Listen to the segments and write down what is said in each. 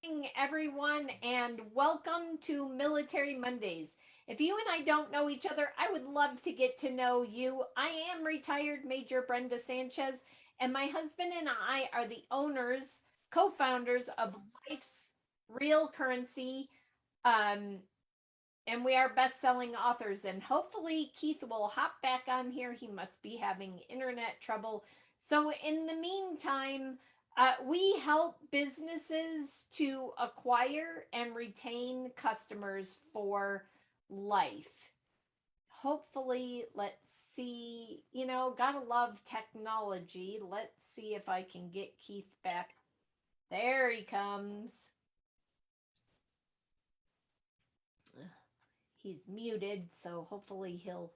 morning, everyone, and welcome to Military Mondays. If you and I don't know each other, I would love to get to know you. I am retired Major Brenda Sanchez, and my husband and I are the owners, co founders of Life's Real Currency, um, and we are best selling authors. And hopefully, Keith will hop back on here. He must be having internet trouble. So, in the meantime, we help businesses to acquire and retain customers for life. Hopefully, let's see, gotta love technology. Let's see if I can get Keith back. There he comes. He's muted, so hopefully he'll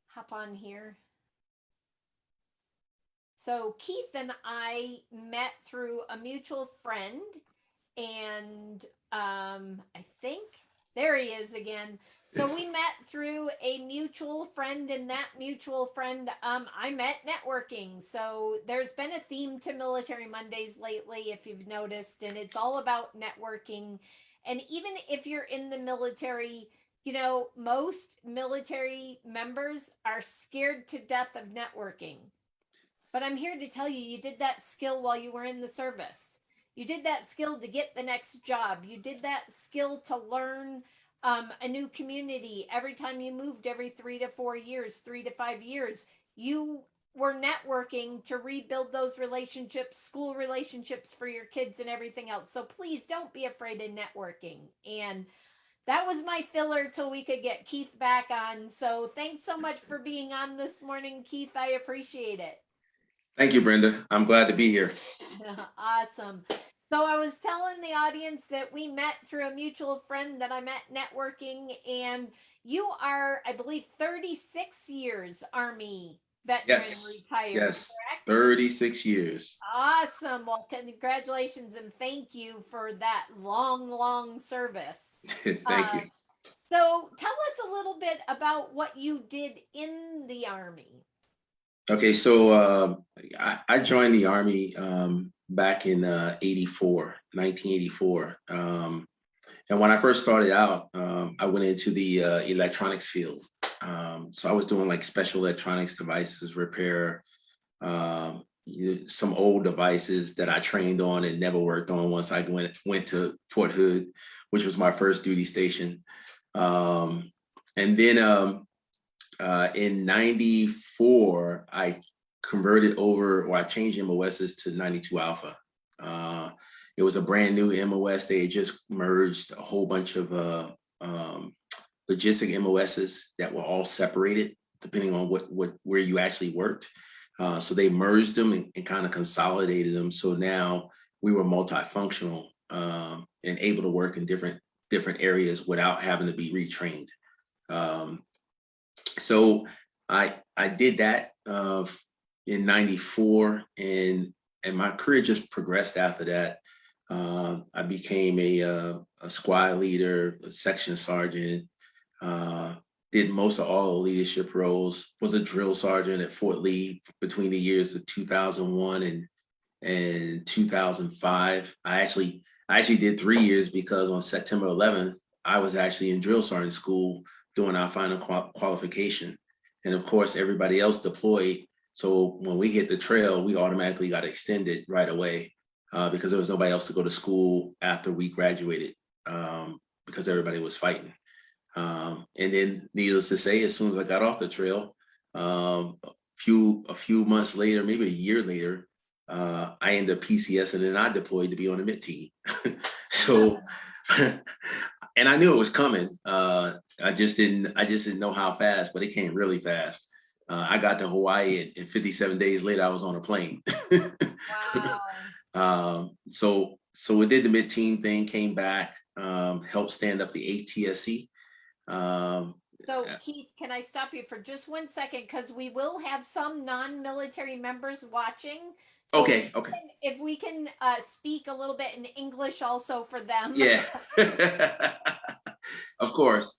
hop on here. So Keith and I met through a mutual friend, and I think there he is again. So we met through a mutual friend, and that mutual friend, I met networking. So there's been a theme to Military Mondays lately, if you've noticed, and it's all about networking. And even if you're in the military, most military members are scared to death of networking. But I'm here to tell you, you did that skill while you were in the service. You did that skill to get the next job. You did that skill to learn a new community every time you moved every 3 to 4 years, 3 to 5 years. You were networking to rebuild those relationships, school relationships for your kids and everything else. So please don't be afraid of networking. And that was my filler till we could get Keith back on. So thanks so much for being on this morning, Keith. I appreciate it. Thank you, Brenda. I'm glad to be here. Awesome. So I was telling the audience that we met through a mutual friend that I met networking, and you are, I believe, 36 years Army veteran retired, Yes, correct? 36 years. Awesome. Well, congratulations and thank you for that long, long service. Thank Uh, you. so tell us a little bit about what you did in the Army. Okay, so I joined the Army back in 1984. And when I first started out, I went into the electronics field. So I was doing like special electronics devices repair, some old devices that I trained on and never worked on once I went to Fort Hood, which was my first duty station. And then in 94, I converted over, or I changed MOSs to 92 Alpha. It was a brand new MOS. They had just merged a whole bunch of logistic MOSs that were all separated depending on where you actually worked. So they merged them and kind of consolidated them. So now we were multifunctional and able to work in different areas without having to be retrained. So I did that in 94, and my career just progressed after that. I became a squad leader, a section sergeant, did most of all the leadership roles, was a drill sergeant at Fort Lee between the years of 2001 and 2005. I actually did 3 years because on September 11th, I was actually in drill sergeant school doing our final qualification. And of course, everybody else deployed. So when we hit the trail, we automatically got extended right away because there was nobody else to go to school after we graduated because everybody was fighting. And then, needless to say, as soon as I got off the trail, a few months later, maybe a year later, I ended up PCS and then I deployed to be on the MIT team. So, and I knew it was coming. I just didn't know how fast, but it came really fast. I got to Hawaii and 57 days later, I was on a plane. Wow. So we did the mid-team thing, came back, helped stand up the ATSC. So Keith, can I stop you for just 1 second? Because we will have some non-military members watching. So Okay. if we can speak a little bit in English also for them. Yeah. Of course.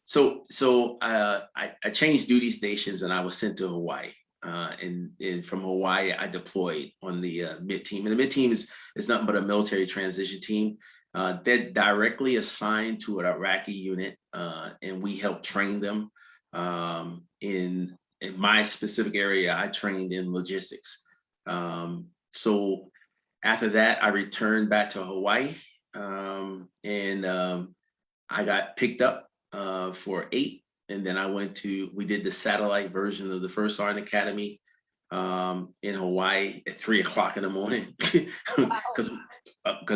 So I changed duty stations and I was sent to Hawaii. And from Hawaii, I deployed on the mid team. And the mid team is nothing but a military transition team. They're directly assigned to an Iraqi unit, and we help train them. In my specific area, I trained in logistics. So after that, I returned back to Hawaii, and I got picked up for 8. And then we did the satellite version of the First Sergeant Academy in Hawaii at 3 o'clock in the morning, because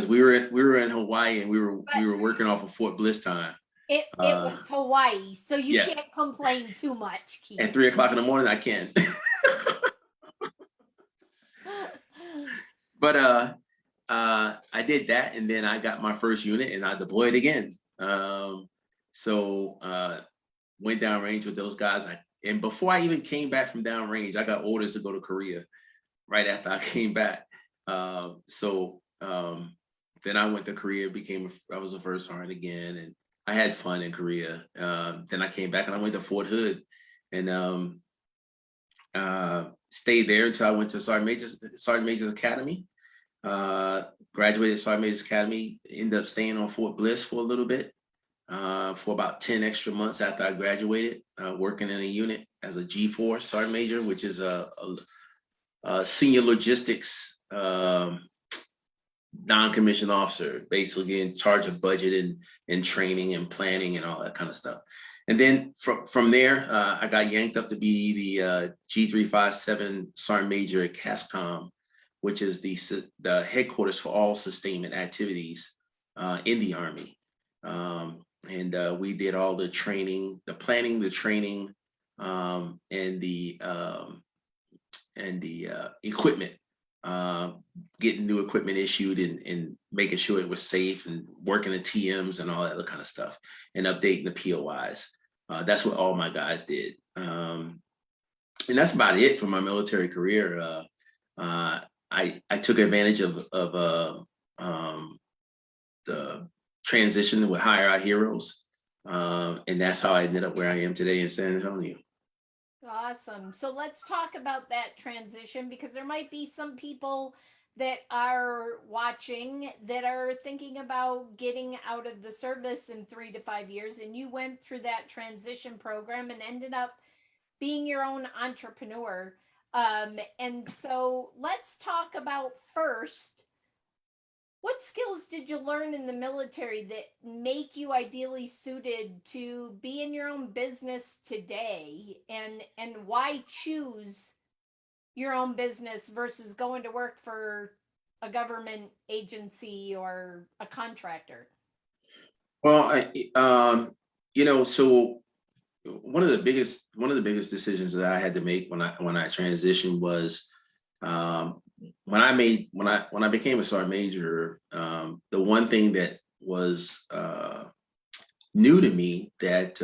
we were in Hawaii and we were working off of Fort Bliss time. It was Hawaii, so you Yeah. can't complain too much, Keith. At 3 o'clock in the morning, I can. But I did that, and then I got my first unit, and I deployed again. So went downrange with those guys. And before I even came back from downrange, I got orders to go to Korea right after I came back. So then I went to Korea, I was a first sergeant again, and I had fun in Korea. Then I came back and I went to Fort Hood, and stayed there until I went to Sergeant Major's Academy. Graduated Sergeant Major's Academy, ended up staying on Fort Bliss for a little bit, for about 10 extra months after I graduated, working in a unit as a G4 Sergeant Major, which is a senior logistics non-commissioned officer, basically in charge of budget and training and planning and all that kind of stuff. And then from there, I got yanked up to be the G357 Sergeant Major at CASCOM, which is the headquarters for all sustainment activities in the Army. And we did all the training, the planning, the training, and the equipment, getting new equipment issued and making sure it was safe and working the TMs and all that other kind of stuff, and updating the POIs. That's what all my guys did. And that's about it for my military career. I took advantage of the transition with Hire Our Heroes. And that's how I ended up where I am today in San Antonio. Awesome. So let's talk about that transition, because there might be some people that are watching that are thinking about getting out of the service in 3 to 5 years. And you went through that transition program and ended up being your own entrepreneur. And so let's talk about first, what skills did you learn in the military that make you ideally suited to be in your own business today, and why choose your own business versus going to work for a government agency or a contractor? Well, so one of the biggest decisions that I had to make when I transitioned was, when I became a sergeant major, the one thing that was new to me that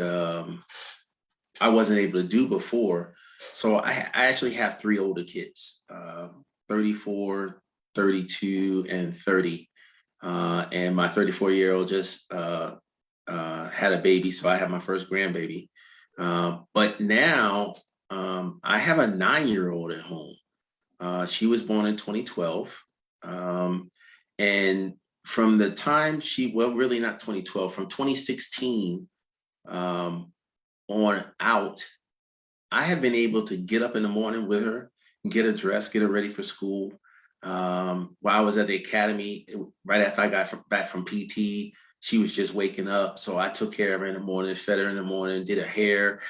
I wasn't able to do before. So I actually have 3 older kids, 34, 32, and 30. And my 34-year-old just had a baby, so I have my first grandbaby. But now I have a 9-year-old at home. She was born in 2012. And from the time really not 2012, from 2016 on out, I have been able to get up in the morning with her, get her dressed, get her ready for school. While I was at the academy, right after I got back from PT, she was just waking up. So I took care of her in the morning, fed her in the morning, did her hair,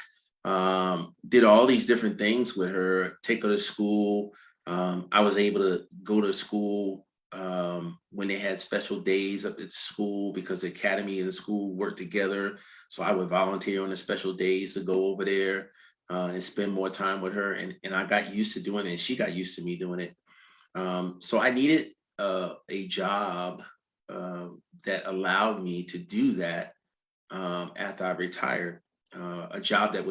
did all these different things with her, take her to school. I was able to go to school when they had special days up at school, because the academy and the school worked together. So I would volunteer on the special days to go over there and spend more time with her. And I got used to doing it, and she got used to me doing it. So I needed a job that allowed me to do that after I retired. A job that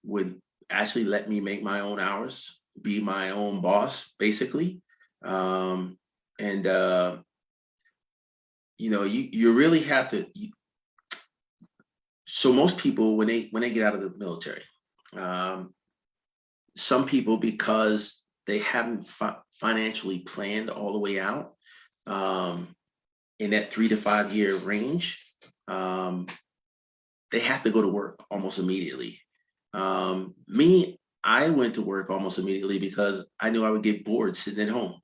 would actually let me make my own hours, be my own boss, basically. You really have to. So most people, when they get out of the military, some people, because they haven't financially planned all the way out, in that 3 to 5 year range, they have to go to work almost immediately. Me, I went to work almost immediately because I knew I would get bored sitting at home.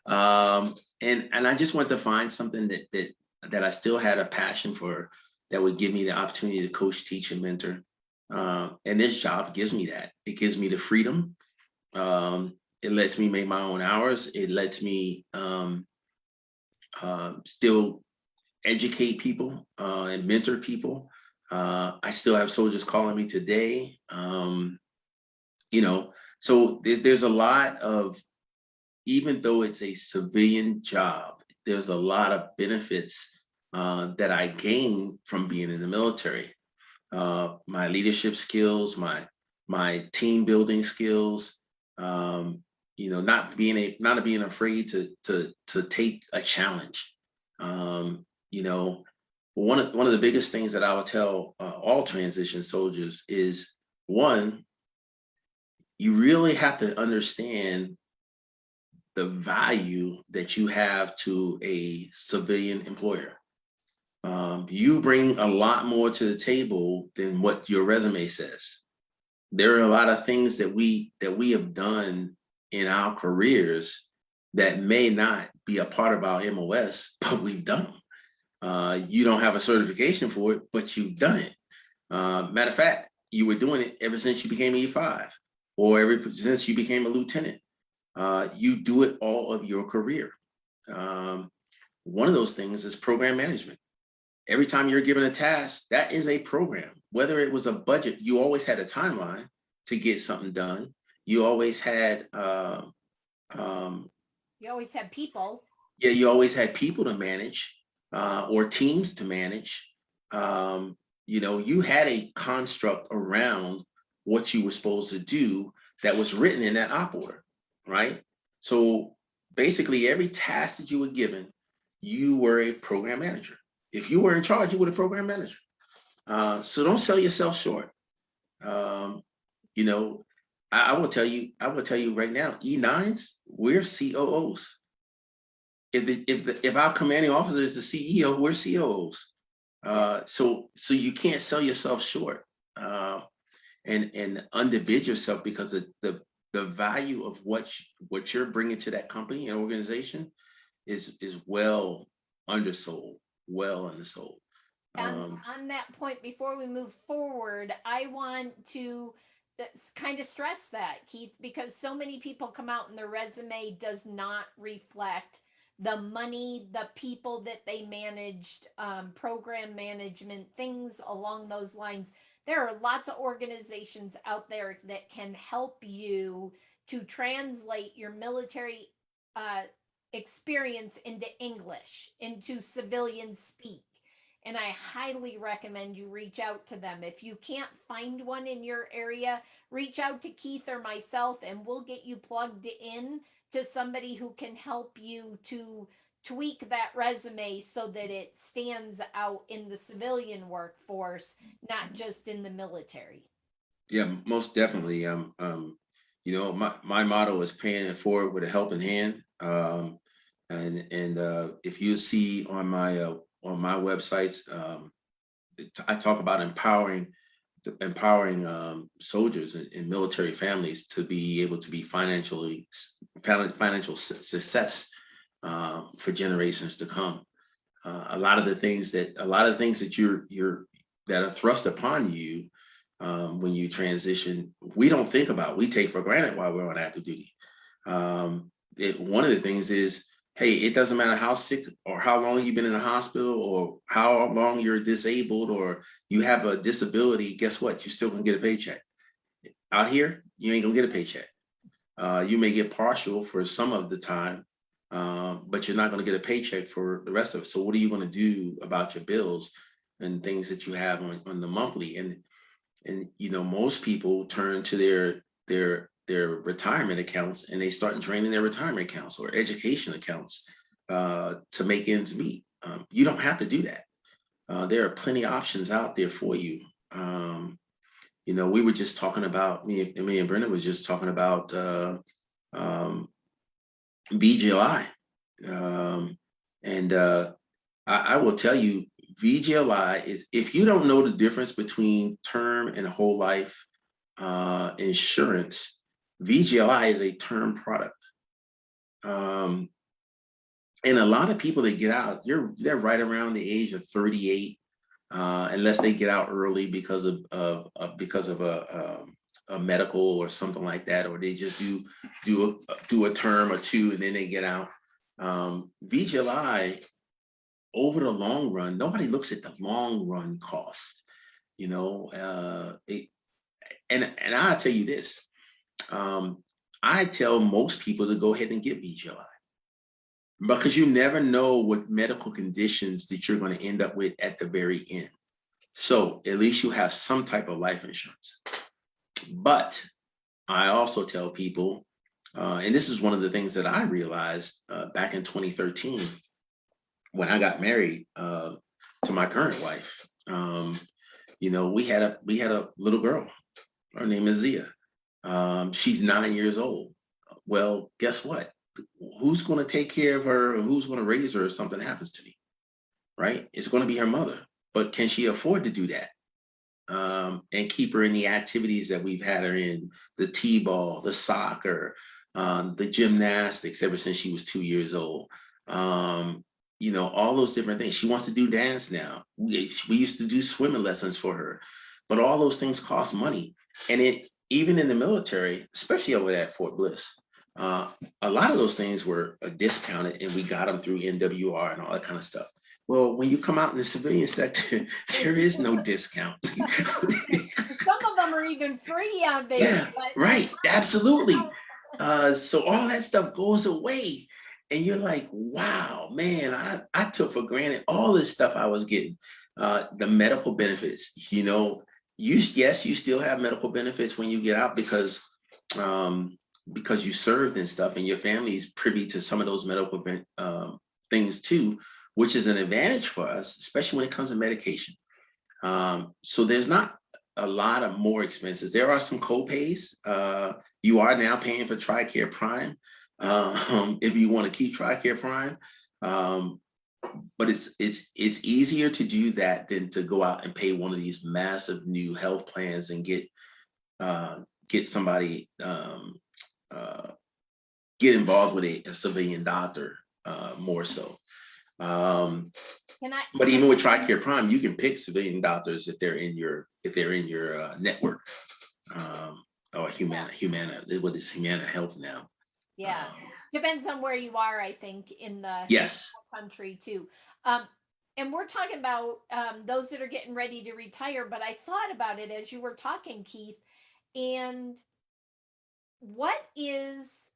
And I just wanted to find something that I still had a passion for, that would give me the opportunity to coach, teach, and mentor. And this job gives me that. It gives me the freedom. It lets me make my own hours. It lets me still educate people and mentor people. I still have soldiers calling me today. So there's a lot of, even though it's a civilian job, there's a lot of benefits that I gain from being in the military. My leadership skills, my team building skills, not being afraid to take a challenge. One of the biggest things that I would tell all transition soldiers is, one, you really have to understand the value that you have to a civilian employer. You bring a lot more to the table than what your resume says. There are a lot of things that we have done in our careers that may not be a part of our MOS, but we've done them. You don't have a certification for it, but you've done it. Matter of fact, you were doing it ever since you became E5, or ever since you became a lieutenant. You do it all of your career. One of those things is program management. Every time you're given a task, that is a program. Whether it was a budget, you always had a timeline to get something done. You always had You always have people. Yeah, you always had people to manage, or teams to manage. You had a construct around what you were supposed to do that was written in that op order, right? So basically, every task that you were given, you were a program manager. If you were in charge, you were a program manager. So don't sell yourself short. Um, you know, I will tell you right now, E9s, we're COOs. If our commanding officer is the CEO, we're COOs. So you can't sell yourself short, and underbid yourself, because the value of what you're bringing to that company and organization is well undersold, well undersold. On that point, before we move forward, I want to kind of stress that, Keith, because so many people come out and their resume does not reflect the money, the people that they managed, program management, things along those lines. There are lots of organizations out there that can help you to translate your military uh, experience into English, into civilian speak. And I highly recommend you reach out to them. If you can't find one in your area, reach out to Keith or myself, and we'll get you plugged in to somebody who can help you to tweak that resume so that it stands out in the civilian workforce, not just in the military. Yeah, most definitely. My motto is paying it forward with a helping hand. And if you see on my websites, I talk about empowering soldiers and military families to be able to be financial success for generations to come. A lot of the things that you're that are thrust upon you when you transition, we don't think about. We take for granted while we're on active duty. One of the things is, hey, it doesn't matter how sick or how long you've been in the hospital or how long you're disabled or you have a disability. Guess what? You're still gonna get a paycheck. Out here, you ain't gonna get a paycheck. You may get partial for some of the time, but you're not gonna get a paycheck for the rest of it. So what are you gonna do about your bills and things that you have on the monthly? And most people turn to their retirement accounts, and they start draining their retirement accounts or education accounts to make ends meet. You don't have to do that. There are plenty of options out there for you. We were just talking about me and Brenda was just talking about VGLI, and I will tell you, VGLI is, if you don't know the difference between term and whole life insurance, VGLI is a term product. And a lot of people that get out, they're right around the age of 38, unless they get out early because of a medical or something like that, or they just do a term or two and then they get out. VGLI, over the long run, nobody looks at the long run cost. And I'll tell you this. I tell most people to go ahead and get VGLI, because you never know what medical conditions that you're going to end up with at the very end. So at least you have some type of life insurance. But I also tell people, and this is one of the things that I realized back in 2013 when I got married to my current wife. We had a little girl. Her name is Zia. She's 9 years old. Well, guess what? Who's going to take care of her, or who's going to raise her if something happens to me? Right? It's going to be her mother. But can she afford to do that? And keep her in the activities that we've had her in, the t-ball, the soccer, the gymnastics ever since she was 2 years old. All those different things. She wants to do dance now. We used to do swimming lessons for her, but all those things cost money. And even in the military, especially over at Fort Bliss, a lot of those things were discounted, and we got them through NWR and all that kind of stuff. Well, when you come out in the civilian sector, there is no discount. Some of them are even free on base. Yeah, right. Absolutely. So all that stuff goes away. And you're like, wow, man, I took for granted all this stuff I was getting. The medical benefits, you still have medical benefits when you get out, because you served and stuff, and your family is privy to some of those medical things too, which is an advantage for us, especially when it comes to medication. So there's not a lot of more expenses. There are some co-pays. You are now paying for TRICARE Prime, if you want to keep TRICARE Prime. But it's easier to do that than to go out and pay one of these massive new health plans and get somebody get involved with a civilian doctor more so. But even with TRICARE Prime, you can pick civilian doctors if they're in your network, or Humana. What is Humana Health now? Yeah, depends on where you are, I think, in the country too. And we're talking about those that are getting ready to retire, but I thought about it as you were talking, Keith, and what is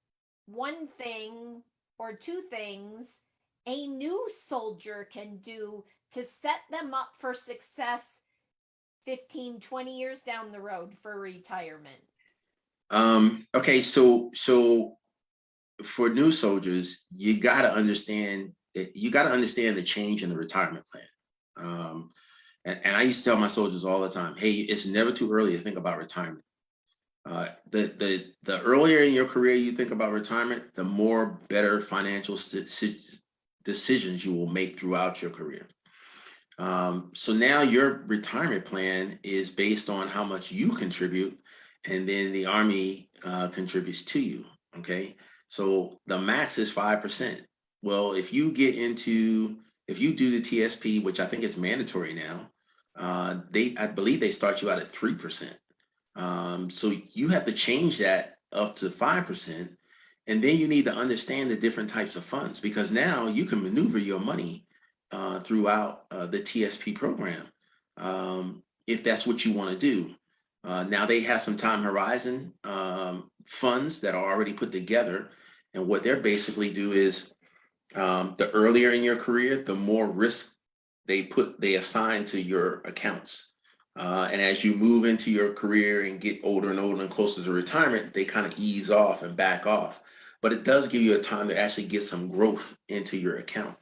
one thing or two things a new soldier can do to set them up for success 15, 20 years down the road for retirement? Okay, so for new soldiers, you got to understand the change in the retirement plan. And I used to tell my soldiers all the time, hey, it's never too early to think about retirement. The earlier in your career you think about retirement, the more better financial decisions you will make throughout your career. So now your retirement plan is based on how much you contribute, and then the Army contributes to you. Okay, so the max is 5%. Well, if you do the TSP, which I think is mandatory now, I believe they start you out at 3%. So you have to change that up to 5%. And then you need to understand the different types of funds, because now you can maneuver your money throughout the TSP program, if that's what you want to do. Now they have some time horizon funds that are already put together. And what they're basically do is the earlier in your career, the more risk they assign to your accounts. And as you move into your career and get older and older and closer to retirement, they kind of ease off and back off. But it does give you a time to actually get some growth into your account.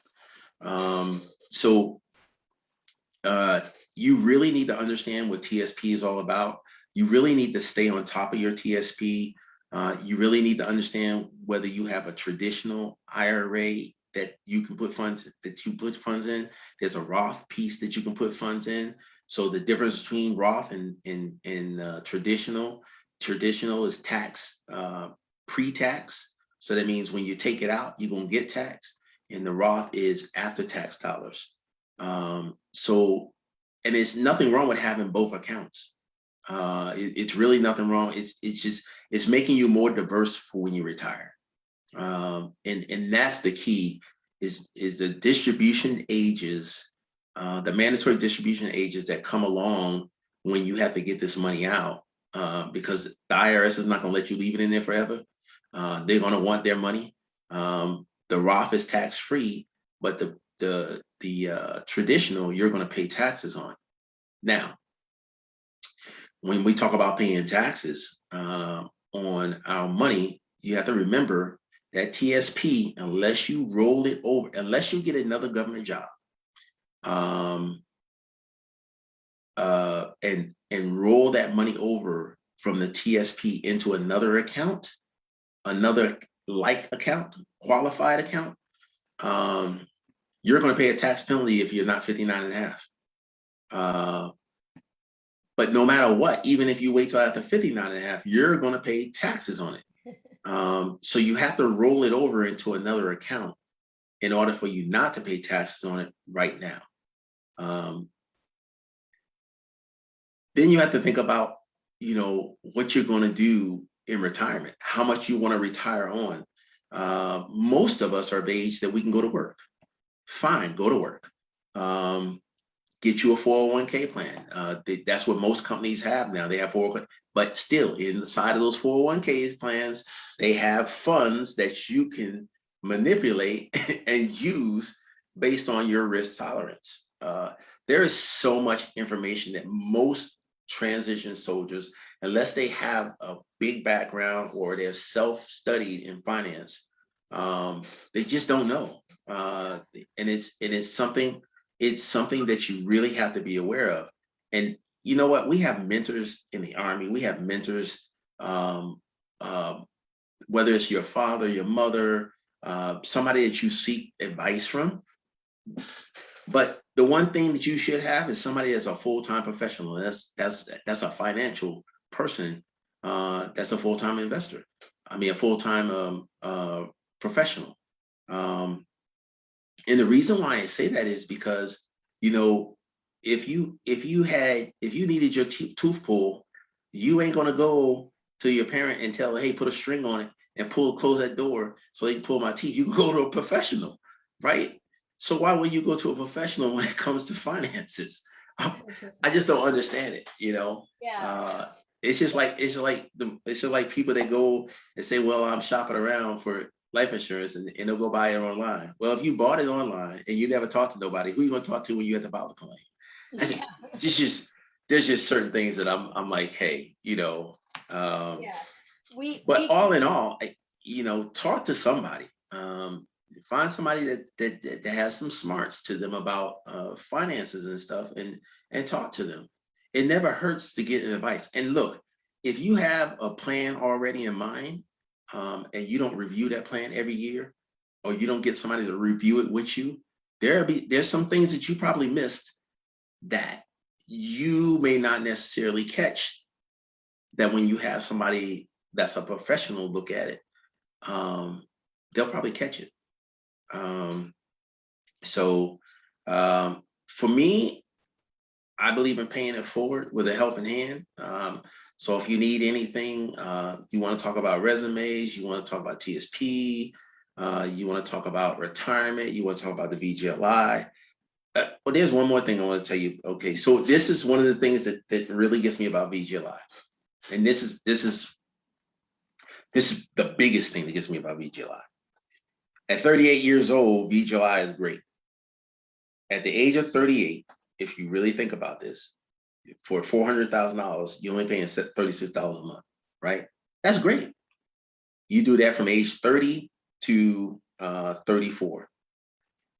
So you really need to understand what TSP is all about. You really need to stay on top of your TSP. You really need to understand whether you have a traditional IRA that you can put funds in. There's a Roth piece that you can put funds in. So the difference between Roth and traditional is tax pre-tax. So that means when you take it out, you're gonna get taxed, and the Roth is after tax dollars. So, and there's nothing wrong with having both accounts. It's really nothing wrong. It's making you more diverse for when you retire. And that's the key is the distribution ages, the mandatory distribution ages that come along when you have to get this money out, because the IRS is not going to let you leave it in there forever. They're going to want their money. The Roth is tax free, but the traditional, you're going to pay taxes on. Now, when we talk about paying taxes on our money, you have to remember that TSP, unless you roll it over, unless you get another government job, and roll that money over from the TSP into another account, another like account, qualified account, you're going to pay a tax penalty if you're not 59 and a half. But no matter what, even if you wait till after 59 and a half, you're going to pay taxes on it. So you have to roll it over into another account in order for you not to pay taxes on it right now. Then you have to think about, what you're going to do in retirement, how much you want to retire on. Most of us are of age that we can go to work. Fine, go to work. Get you a 401k plan. That's what most companies have now. They have 401k, but still inside of those 401k plans, they have funds that you can manipulate and use based on your risk tolerance. There is so much information that most transition soldiers, unless they have a big background or they're self-studied in finance, they just don't know. And it's something that you really have to be aware of. And you know what? We have mentors in the Army. We have mentors, whether it's your father, your mother, somebody that you seek advice from. But the one thing that you should have is somebody that's a full-time professional. That's a financial person. That's a full-time investor. I mean, a full-time professional. And the reason why I say that is because, if you needed your tooth pulled, you ain't gonna go to your parent and tell her, hey, put a string on it and close that door so they can pull my teeth. You can go to a professional, right? So why would you go to a professional when it comes to finances? I just don't understand it, Yeah. It's just like people that go and say, well, I'm shopping around for life insurance and they'll go buy it online. Well, if you bought it online and you never talked to nobody, who are you going to talk to when you have to file a claim? Yeah. There's just certain things that I'm like, hey, Yeah. But all in all, talk to somebody. Find somebody that has some smarts to them about finances and stuff, and talk to them. It never hurts to get advice. And look, if you have a plan already in mind, and you don't review that plan every year, or you don't get somebody to review it with you, there's some things that you probably missed that you may not necessarily catch, that when you have somebody that's a professional look at it, they'll probably catch it. So for me, I believe in paying it forward with a helping hand. So if you need anything, you want to talk about resumes, you want to talk about TSP, you want to talk about retirement, you want to talk about the VGLI. Well, there's one more thing I want to tell you. Okay, so this is one of the things that really gets me about VGLI. And this is the biggest thing that gets me about VGLI. At 38 years old, VGLI is great. At the age of 38, if you really think about this, for $400,000, you're only paying $36 a month, right? That's great. You do that from age 30 to 34.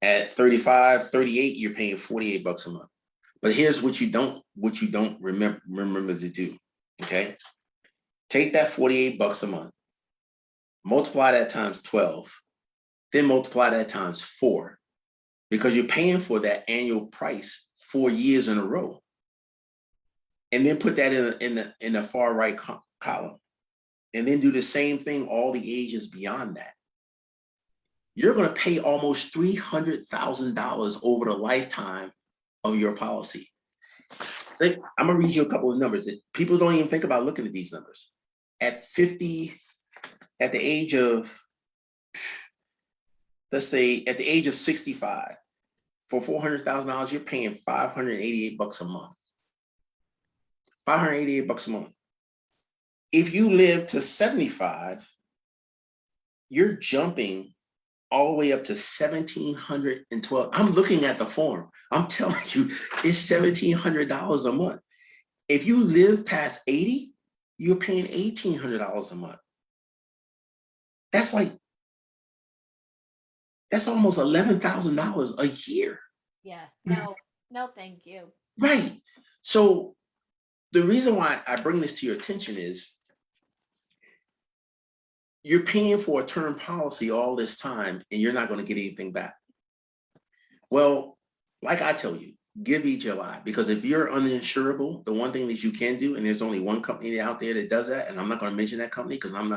At 35, 38, you're paying $48 a month. But here's what you don't remember to do. Okay. Take that $48 a month, multiply that times 12, then multiply that times 4, because you're paying for that annual price 4 years in a row. And then put that in the far right column. And then do the same thing all the ages beyond that. You're going to pay almost $300,000 over the lifetime of your policy. I'm going to read you a couple of numbers that people don't even think about looking at these numbers. At the age of, let's say at the age of 65, for $400,000, you're paying $588 a month. $588 a month. If you live to 75, you're jumping all the way up to $1,712. I'm looking at the form. I'm telling you, it's $1,700 a month. If you live past 80, you're paying $1,800 a month. That's almost $11,000 a year. Yeah, no, thank you. Right. So the reason why I bring this to your attention is you're paying for a term policy all this time and you're not going to get anything back. Well, like I tell you, give VGLI, because if you're uninsurable, the one thing that you can do, and there's only one company out there that does that, and I'm not going to mention that company because I'm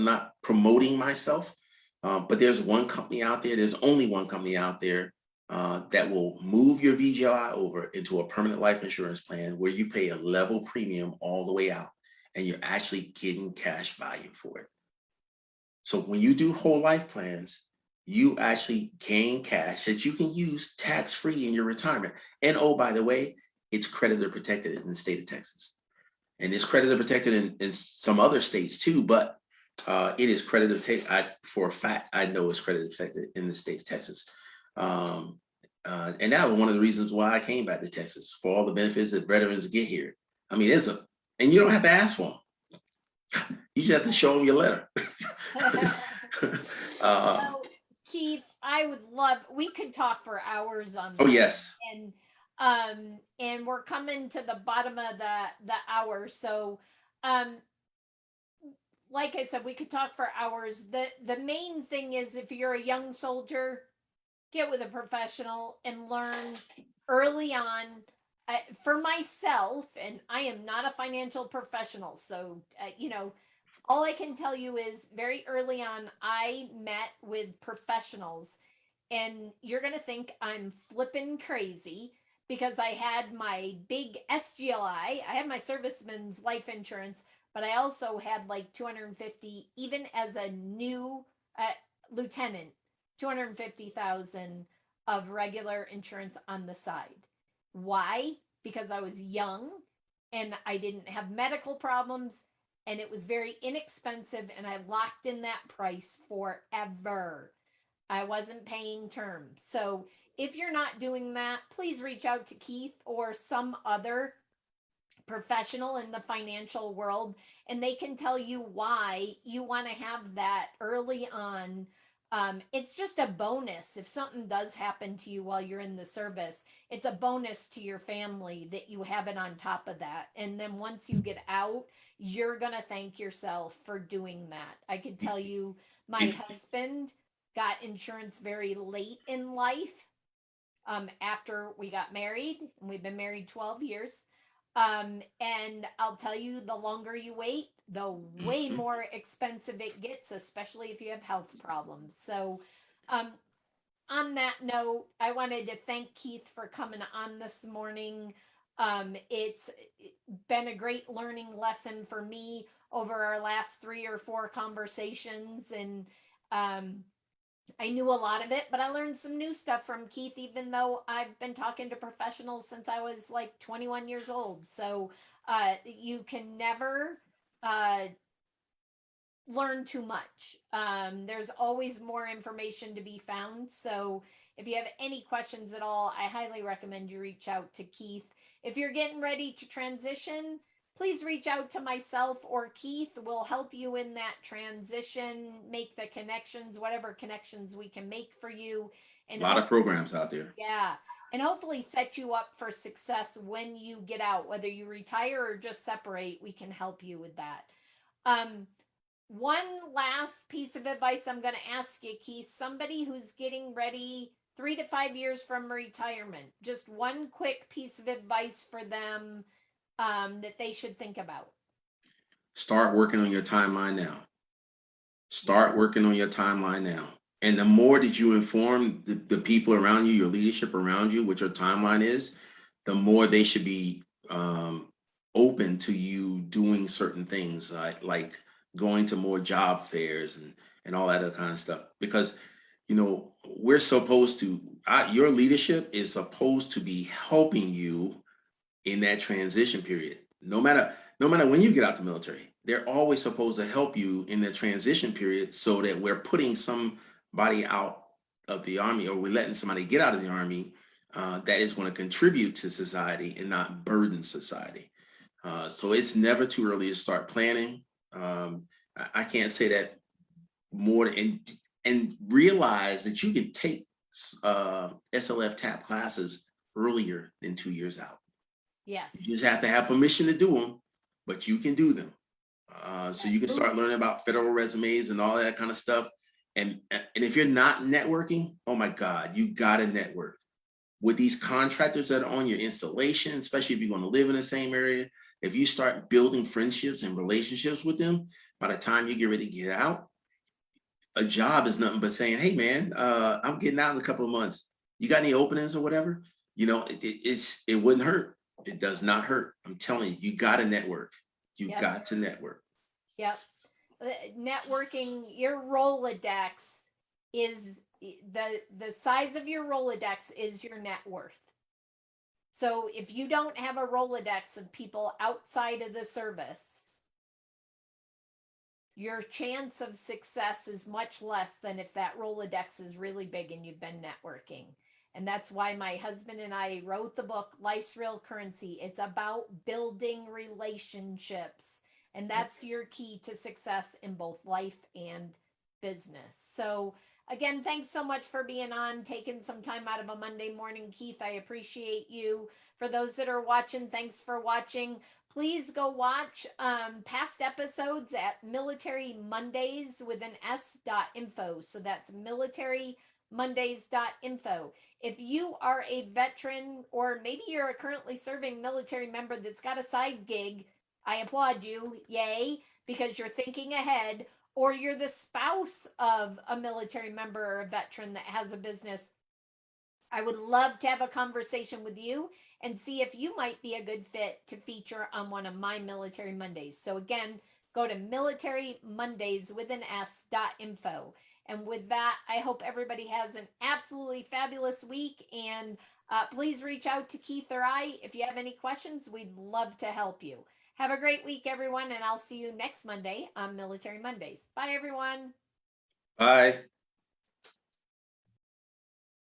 not promoting myself, but there's one company out there. There's only one company out there that will move your VGLI over into a permanent life insurance plan where you pay a level premium all the way out, and you're actually getting cash value for it. So when you do whole life plans, you actually gain cash that you can use tax-free in your retirement. And oh, by the way, it's creditor protected in the state of Texas. And it's creditor protected in some other states too, but it is creditor protected. For a fact, I know it's creditor protected in the state of Texas. And that was one of the reasons why I came back to Texas, for all the benefits that veterans get here. I mean, and you don't have to ask for them. You just have to show them your letter. So, Keith, I would love, we could talk for hours on that. Oh, yes. And we're coming to the bottom of the hour. So, like I said, we could talk for hours. The main thing is, if you're a young soldier, get with a professional and learn early on. For myself, and I am not a financial professional, so all I can tell you is very early on, I met with professionals, and you're going to think I'm flipping crazy because I had my big SGLI, I had my serviceman's life insurance, but I also had like 250, even as a new lieutenant, 250,000 of regular insurance on the side. Why? Because I was young and I didn't have medical problems, and it was very inexpensive, and I locked in that price forever. I wasn't paying terms. So if you're not doing that, please reach out to Keith or some other professional in the financial world, and they can tell you why you want to have that early on. It's just a bonus. If something does happen to you while you're in the service, it's a bonus to your family that you have it on top of that. And then once you get out, you're going to thank yourself for doing that. I can tell you, my husband got insurance very late in life, after we got married, and we've been married 12 years. And I'll tell you, the longer you wait, the way more expensive it gets, especially if you have health problems. So, on that note, I wanted to thank Keith for coming on this morning. It's been a great learning lesson for me over our last 3 or 4 conversations. And, I knew a lot of it, but I learned some new stuff from Keith, even though I've been talking to professionals since I was like 21 years old. So you can never learn too much. There's always more information to be found. So if you have any questions at all, I highly recommend you reach out to Keith. If you're getting ready to transition, please reach out to myself or Keith. We'll help you in that transition, make the connections, whatever connections we can make for you. And a lot of programs out there. Yeah. and hopefully set you up for success when you get out, whether you retire or just separate. We can help you with that. One last piece of advice I'm going to ask you, Keith, somebody who's getting ready 3 to 5 years from retirement, just one quick piece of advice for them that they should think about. Start working on your timeline now. Start working on your timeline now. And the more that you inform the people around you, your leadership around you, what your timeline is, the more they should be open to you doing certain things, like going to more job fairs and all that other kind of stuff. Because, you know, we're supposed to, your leadership is supposed to be helping you in that transition period. No matter when you get out the military, they're always supposed to help you in the transition period, so that we're putting somebody out of the army, or we're letting somebody get out of the army that is going to contribute to society and not burden society. So it's never too early to start planning. I can't say that more, and realize that you can take SLF TAP classes earlier than 2 years out. Yes. You just have to have permission to do them, but you can do them. So you can start learning about federal resumes and all that kind of stuff. And if you're not networking, oh my God, you got to network with these contractors that are on your installation, especially if you're going to live in the same area. If you start building friendships and relationships with them, by the time you get ready to get out, a job is nothing but saying, hey man, I'm getting out in a couple of months. You got any openings or whatever? You know, it wouldn't hurt. It does not hurt. I'm telling you, you got to network. You got to network. Yep. Networking, your Rolodex is the size of your Rolodex is your net worth. So if you don't have a Rolodex of people outside of the service, your chance of success is much less than if that Rolodex is really big and you've been networking. And that's why my husband and I wrote the book, Life's Real Currency. It's about building relationships. And that's your key to success in both life and business. So again, thanks so much for being on, taking some time out of a Monday morning, Keith. I appreciate you. For those that are watching, thanks for watching. Please go watch past episodes at militarymondays.info. So that's militarymondays.info. If you are a veteran, or maybe you're a currently serving military member that's got a side gig, I applaud you, yay, because you're thinking ahead. Or you're the spouse of a military member or a veteran that has a business, I would love to have a conversation with you and see if you might be a good fit to feature on one of my Military Mondays. So again, go to militarymondays.info. And with that, I hope everybody has an absolutely fabulous week. And please reach out to Keith or I if you have any questions. We'd love to help you. Have a great week, everyone, and I'll see you next Monday on Military Mondays. Bye, everyone. Bye.